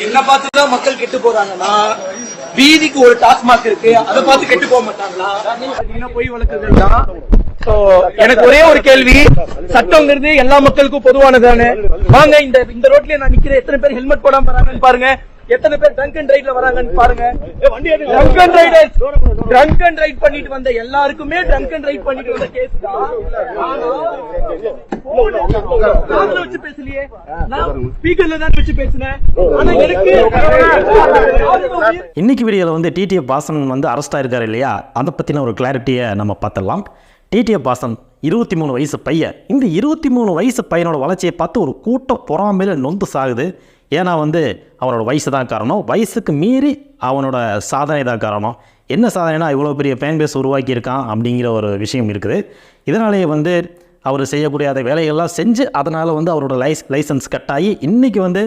என்ன பார்த்துதான் மக்கள் கெட்டு போறாங்கன்னா வீதிக்கு ஒரு டாஸ்மாக் இருக்கு, அதை பார்த்து கெட்டு போக மாட்டாங்களா? பொய் வழக்குகள் தான். எனக்கு ஒரே ஒரு கேள்வி, சட்டம்ங்கிறது எல்லா மக்களுக்கும் பொதுவானதானே? வாங்க, இந்த ரோட்ல நான் நிக்கிறேன், எத்தனை பேர் ஹெல்மெட் போடாம வராங்கன்னு பாருங்க, எத்தனை பேர் ட்ரங்க் அண்ட் ரைட்ல வராங்கன்னு பாருங்க. ட்ரங்க் அண்ட் ரைட் பண்ணிட்டு வந்த எல்லாருக்குமே ட்ரங்க் அண்ட் ரைட் பண்ணிட்டு வந்த கேஸ் தான். வச்சு பேசலையே, நான் ஸ்பீக்கர்ல தான் வச்சு பேசினேன். ஆனா எனக்கு இன்னைக்கு வீடியோல வந்து டிடிஎஃப் வாசன் வந்து அரெஸ்ட் ஆயிருக்காரு இல்லையா, அதை பத்தின ஒரு கிளாரிட்டியை நம்ம பார்த்துடலாம். டிடிஎஃப் வாசன் 23 வயசு பையன். இந்த 23 வயசு பையனோட வளர்ச்சியை பார்த்து ஒரு கூட்டம் பொறாமையில நொந்து சாகுது. ஏன்னா வந்து அவனோட வயசு தான் காரணம், வயசுக்கு மீறி அவனோட சாதனை தான் காரணம். என்ன சாதனைனா இவ்வளோ பெரிய ஃபேன் பேஸ் உருவாக்கியிருக்கான் அப்படிங்கிற ஒரு விஷயம் இருக்குது. இதனாலேயே வந்து அவர் செய்யக்கூடிய அந்த வேலைகள்லாம் செஞ்சு அதனால் வந்து அவரோட லைசன்ஸ் கட்டாகி இன்றைக்கி வந்து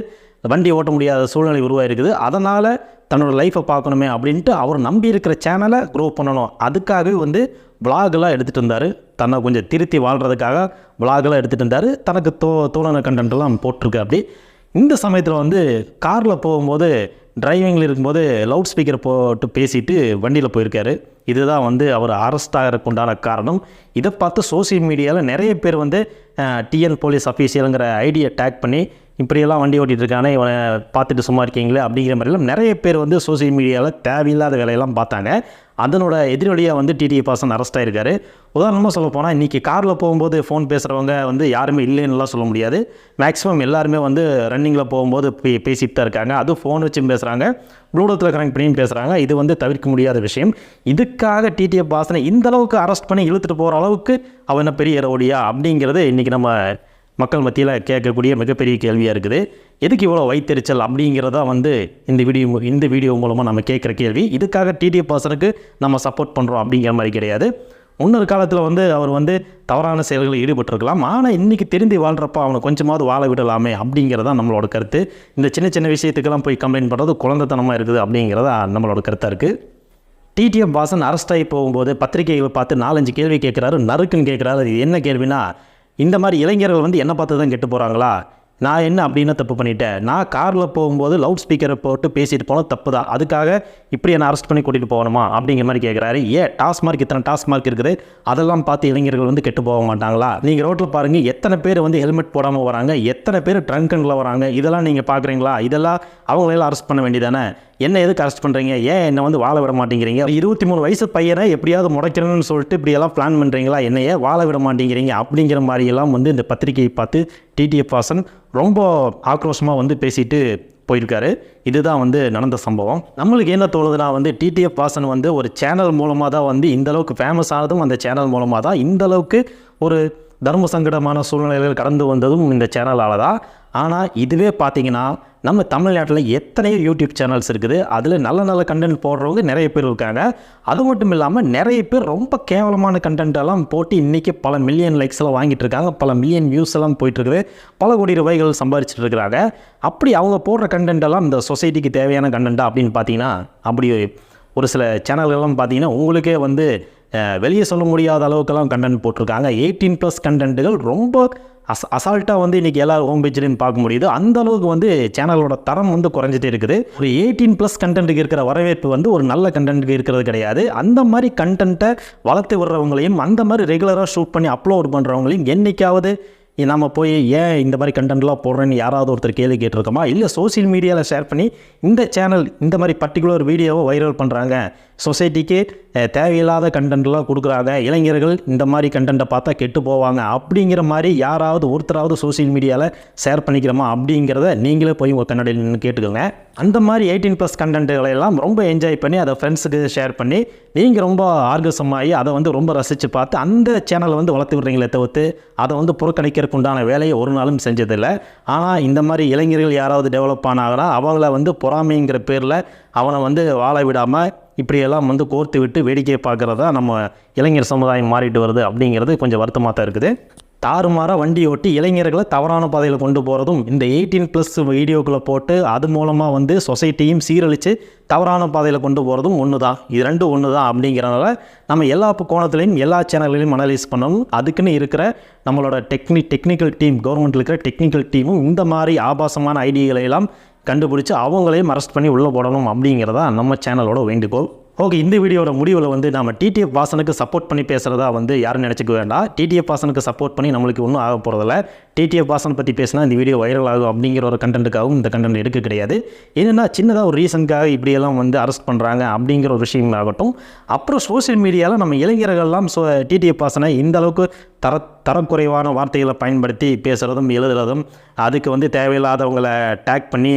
வண்டி ஓட்ட முடியாத சூழ்நிலை உருவாயிருக்குது. அதனால் தன்னோட லைஃப்பை பார்க்கணுமே அப்படின்ட்டு அவர் நம்பி இருக்கிற சேனலை க்ரோ பண்ணணும், அதுக்காகவே வந்து விளாகெலாம் எடுத்துகிட்டு இருந்தார். தன்னை கொஞ்சம் திருத்தி வாழ்கிறதுக்காக விளாகெலாம் எடுத்துகிட்டு இருந்தார். தனக்கு தோழன கண்டென்ட்லாம் போட்டிருக்கு. அப்படி இந்த சமயத்தில் வந்து காரில் போகும்போது டிரைவிங்கில் இருக்கும்போது லவுட் ஸ்பீக்கர் போட்டு பேசிட்டு வண்டியில் போயிருக்காரு. இதுதான் வந்து அவர் அரெஸ்ட் ஆகிறதுக்கு உண்டான காரணம். இதை பார்த்து சோசியல் மீடியாவில் நிறைய பேர் வந்து டிஎன் போலீஸ் அஃபீஷியலுங்கிற ஐடியை டேக் பண்ணி இப்படியெல்லாம் வண்டி ஓட்டிகிட்டு இருக்கானே, இவனை பார்த்துட்டு சும்மா இருக்கீங்களே அப்படிங்கிற மாதிரிலாம் நிறைய பேர் வந்து சோசியல் மீடியாவில் தேவையில்லாத வேலையெல்லாம் பார்த்தாங்க. அதனோட எதிரொலியாக வந்து டிடிஎஃப் வாசன் அரெஸ்ட் ஆகிருக்காரு. உதாரணமாக சொல்ல போனால் இன்றைக்கி காரில் போகும்போது ஃபோன் பேசுகிறவங்க வந்து யாருமே இல்லைன்னுலாம் சொல்ல முடியாது. மேக்ஸிமம் எல்லாருமே வந்து ரன்னிங்கில் போகும்போது பேசிட்டு தான் இருக்காங்க. அதுவும் ஃபோன் வச்சும் பேசுகிறாங்க, ப்ளூடூத்தில் கனெக்ட் பண்ணியும் பேசுகிறாங்க. இது வந்து தவிர்க்க முடியாத விஷயம். இதுக்காக டிடிஎஃப் வாசனை இந்தளவுக்கு அரெஸ்ட் பண்ணி இழுத்துட்டு போகிற அளவுக்கு அவன் என்ன பெரிய ரவுடியா அப்படிங்கிறது இன்றைக்கி நம்ம மக்கள் மத்தியில் கேட்கக்கூடிய மிகப்பெரிய கேள்வியாக இருக்குது. எதுக்கு இவ்வளோ வைத்தறிச்சல் அப்படிங்கிறதா வந்து இந்த வீடியோ மூலமாக நம்ம கேட்குற கேள்வி. இதுக்காக டிடிஎஃப் வாசனுக்கு நம்ம சப்போர்ட் பண்ணுறோம் அப்படிங்கிற மாதிரி கிடையாது. முன்னொரு காலத்தில் வந்து அவர் வந்து தவறான செயல்களில் ஈடுபட்டிருக்கலாம். ஆனால் இன்றைக்கி திருந்தி வாழ்கிறப்ப அவனை கொஞ்சமாவது வாழ விடலாமே அப்படிங்கிறதான் நம்மளோட கருத்து. இந்த சின்ன சின்ன விஷயத்துக்கெல்லாம் போய் கம்ப்ளைண்ட் பண்ணுறது குழந்தைத்தனமாக இருக்குது அப்படிங்கிறதா நம்மளோட கருத்தாக இருக்குது. டிடிஎஃப் வாசன் அரெஸ்ட் ஆகி போகும்போது பத்திரிகைகளை பார்த்து 4-5 கேள்வி கேட்குறாரு. நறுக்குன்னு கேட்குறாரு. அது என்ன கேள்வினா, இந்த மாதிரி இளைஞர்கள் வந்து என்ன பார்த்து தான் கெட்டு போகிறாங்களா? நான் என்ன அப்படின்னா தப்பு பண்ணிட்டேன்? நான் காரில் போகும்போது லவுட் ஸ்பீக்கரை போட்டு பேசிட்டு போனால் தப்பு தான், அதுக்காக இப்படி என்னை அரெஸ்ட் பண்ணி கூட்டிகிட்டு போகணுமா அப்படிங்கிற மாதிரி கேட்குறாரு. டாஸ்மார்க் இத்தனை டாஸ்மார்க் இருக்குது, அதெல்லாம் பார்த்து இளைஞர்கள் வந்து கெட்டு போக மாட்டாங்களா? நீங்கள் ரோட்டில் பாருங்கள், எத்தனை பேர் வந்து ஹெல்மெட் போடாமல் வராங்க, எத்தனை பேர் ட்ரங்க்ல வராங்க, இதெல்லாம் நீங்கள் பார்க்குறீங்களா? இதெல்லாம் அவங்களெல்லாம் அரெஸ்ட் பண்ண வேண்டியதானே? என்ன எதுக்கு அரெஸ்ட் பண்ணுறீங்க? ஏன் என்னை வந்து வாழ விட மாட்டேங்கிறீங்க? 23 வயசு பையனை எப்படியாவது முடைக்கணும்னு சொல்லிட்டு இப்படியெல்லாம் பிளான் பண்ணுறீங்களா? என்னையே வாழ விட மாட்டேங்கிறீங்க அப்படிங்கிற மாதிரியெல்லாம் வந்து இந்த பத்திரிகையை பார்த்து டிடிஎஃப் வாசன் ரொம்ப ஆக்ரோஷமாக வந்து பேசிட்டு போயிருக்காரு. இதுதான் வந்து நடந்த சம்பவம். நம்மளுக்கு என்ன தோணுதுன்னா வந்து டிடிஎஃப் வாசன் வந்து ஒரு சேனல் மூலமாக தான் வந்து இந்தளவுக்கு ஃபேமஸ் ஆனதும் அந்த சேனல் மூலமாக தான், இந்தளவுக்கு ஒரு தர்ம சங்கடமான சூழ்நிலைகள் கடந்து வந்ததும் இந்த சேனலால் தான். ஆனால் இதுவே பார்த்தீங்கன்னா நம்ம தமிழ்நாட்டில் எத்தனையோ யூடியூப் சேனல்ஸ் இருக்குது. அதில் நல்ல நல்ல கண்டென்ட் போடுறவங்க நிறைய பேர் இருக்காங்க. அது மட்டும் இல்லாமல் நிறைய பேர் ரொம்ப கேவலமான கண்டென்ட்டெல்லாம் போட்டு இன்றைக்கி பல மில்லியன் லைக்ஸ் எல்லாம் வாங்கிட்டு இருக்காங்க, பல மில்லியன் வியூஸ் எல்லாம் போயிட்டுருக்குது, பல கோடி ரூபாய்கள் சம்பாதிச்சுட்டு இருக்கிறாங்க. அப்படி அவங்க போடுற கண்டென்ட்டெல்லாம் இந்த சொசைட்டிக்கு தேவையான கண்டென்ட்டா அப்படின்னு பார்த்தீங்கன்னா, அப்படி ஒரு சில சேனல்கள்லாம் பார்த்தீங்கன்னா உங்களுக்கே வந்து வெளியே சொல்ல முடியாத அளவுக்கெல்லாம் கண்டென்ட் போட்டிருக்காங்க. 18+ கண்டென்ட்டுகள் ரொம்ப அசால்ட்டாக வந்து இன்றைக்கி எல்லா ஹோம் பேஜ்லையும் பார்க்க முடியுது. அந்த அளவுக்கு வந்து சேனலோட தரம் வந்து குறைஞ்சிட்டே இருக்குது. ஒரு 18+ கண்டென்ட்டுக்கு இருக்கிற வரவேற்பு வந்து ஒரு நல்ல கண்டென்ட்டுக்கு இருக்கிறது கிடையாது. அந்த மாதிரி கண்டென்ட்டை வளர்த்து விடுறவங்களையும் அந்த மாதிரி ரெகுலராக ஷூட் பண்ணி அப்லோட் பண்ணுறவங்களையும் என்றைக்காவது நம்ம போய் ஏன் இந்த மாதிரி கண்டென்ட்லாம் போடுறேன்னு யாராவது ஒருத்தர் கேள்வி கேட்டிருக்கோமா? இல்லை சோசியல் மீடியாவில் ஷேர் பண்ணி இந்த சேனல் இந்த மாதிரி பர்டிகுலர் வீடியோவை வைரல் பண்ணுறாங்க, சொசைட்டிக்கு தேவையில்லாத கண்டென்ட்லாம் கொடுக்குறாங்க, இளைஞர்கள் இந்த மாதிரி கண்டென்ட்டை பார்த்தா கெட்டு போவாங்க அப்படிங்கிற மாதிரி யாராவது ஒருத்தராவது சோசியல் மீடியாவில் ஷேர் பண்ணிக்கிறோமா அப்படிங்கிறத நீங்களே போய் உங்கள் கண்ணாடியில் நின்று கேட்டுக்கோங்க. அந்த மாதிரி 18+ கண்டென்ட்டுகளெல்லாம் ரொம்ப என்ஜாய் பண்ணி அதை ஃப்ரெண்ட்ஸுக்கு ஷேர் பண்ணி நீங்கள் ரொம்ப ஆர்கசமாகி அதை வந்து ரொம்ப ரசித்து பார்த்து அந்த சேனலை வந்து வளர்த்து விடுறீங்களே தவிர்த்து அதை வந்து புறக்கணிக்கிறதுக்கு உண்டான வேலையை ஒரு நாளும் செஞ்சதில்லை. ஆனால் இந்த மாதிரி இளைஞர்கள் யாராவது டெவலப் ஆனாங்கன்னா அவங்கள வந்து பொறாமைங்கிற பேரில் அவனை வந்து வாழ விடாமல் இப்படியெல்லாம் வந்து கோர்த்து விட்டு வேடிக்கையை பார்க்குறதா நம்ம இளைஞர் சமுதாயம் மாறிட்டு வருது அப்படிங்கிறது கொஞ்சம் வருத்தமாக தான் இருக்குது. தாறுமாறாக வண்டி ஓட்டி இளைஞர்களை தவறான பாதையில் கொண்டு போகிறதும் இந்த 18+ வீடியோக்களை போட்டு அது மூலமாக வந்து சொசைட்டியும் சீரழித்து தவறான பாதையில் கொண்டு போகிறதும் ஒன்று தான். இது ரெண்டும் ஒன்று தான் அப்படிங்கிறனால நம்ம எல்லா கோணத்துலையும் எல்லா சேனல்களையும் அனலைஸ் பண்ணணும். அதுக்குன்னு இருக்கிற நம்மளோட டெக்னிக்கல் டீம், கவர்மெண்ட்டில் இருக்கிற டெக்னிக்கல் டீமும் இந்த மாதிரி ஆபாசமான ஐடியாக்களை எல்லாம் கண்டுபிடிச்சி அவங்களையும் அரெஸ்ட் பண்ணி உள்ளே போடணும் அப்படிங்கிறதா நம்ம சேனலோட வேண்டுகோள். ஓகே, இந்த வீடியோட முடிவில் வந்து நம்ம டிடிஎஃப் வாசனுக்கு சப்போர்ட் பண்ணி பேசுகிறதா வந்து யாரும் நினச்சிக்க வேண்டாம். டிடிஎஃப் வாசனுக்கு சப்போர்ட் பண்ணி நம்மளுக்கு ஒன்றும் ஆக போகிறதில்ல. டிடிஎஃப் வாசனை பற்றி பேசினா இந்த வீடியோ வைரல் ஆகும் அப்படிங்கிற ஒரு கண்டென்ட்டுக்காகவும் இந்த கண்டென்ட் எடுக்க கிடையாது. என்னென்னா சின்னதாக ஒரு ரீசனுக்காக இப்படியெல்லாம் வந்து அரெஸ்ட் பண்ணுறாங்க அப்படிங்கிற ஒரு விஷயம் ஆகட்டும். அப்புறம் சோஷியல் மீடியாவில் நம்ம இளைஞர்கள்லாம் டிடிஎஃப் வாசனை இந்த அளவுக்கு தரக்குறைவான வார்த்தைகளை பயன்படுத்தி பேசுகிறதும் எழுதுறதும், அதுக்கு வந்து தேவையில்லாதவங்களை டேக் பண்ணி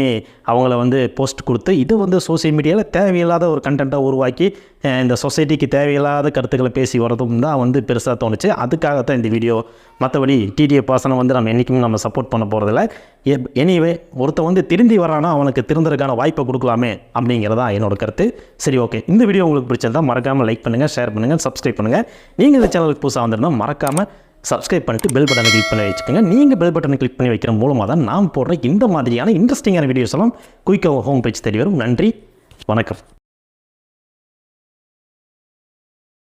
அவங்கள வந்து போஸ்ட் கொடுத்து இது வந்து சோஷியல் மீடியாவில் தேவையில்லாத ஒரு கண்டென்ட்டை உருவாக்கி இந்த சொசைட்டிக்கு தேவையில்லாத கருத்துக்களை பேசி வரதும் தான் வந்து பெருசாக தோணுச்சு. அதுக்காகத்தான் இந்த வீடியோ. மற்றபடி டிடிஎஃப் வாசனை வந்து நம்ம என்றைக்கும் நம்ம சப்போர்ட் பண்ண போகிறதில்ல. எனிவே ஒருத்தன் வந்து திருந்தி வரானா அவனுக்கு திருந்துறதுக்கான வாய்ப்பை கொடுக்கலாமே அப்படிங்கிறதா என்னோட கருத்து. சரி, ஓகே, இந்த வீடியோ உங்களுக்கு பிடிச்சிருந்தா மறக்காமல் லைக் பண்ணுங்கள், ஷேர் பண்ணுங்கள், சப்ஸ்கிரைப் பண்ணுங்கள். நீங்கள் இந்த சேனலுக்கு புதுசாக வந்திருந்தால் மறக்காமல் சப்ஸ்கிரைப் பண்ணிட்டு பெல் பட்டனை கிளிக் பண்ணி வச்சுக்கோங்க. நீங்கள் பெல் பட்டனை கிளிக் பண்ணி வைக்கிற மூலமாக தான் நான் போடுற இந்த மாதிரியான இன்ட்ரெஸ்டிங்கான வீடியோஸ் எல்லாம் குயிக்காக ஹோம் பேஜ் தேடி வரும். நன்றி, வணக்கம்.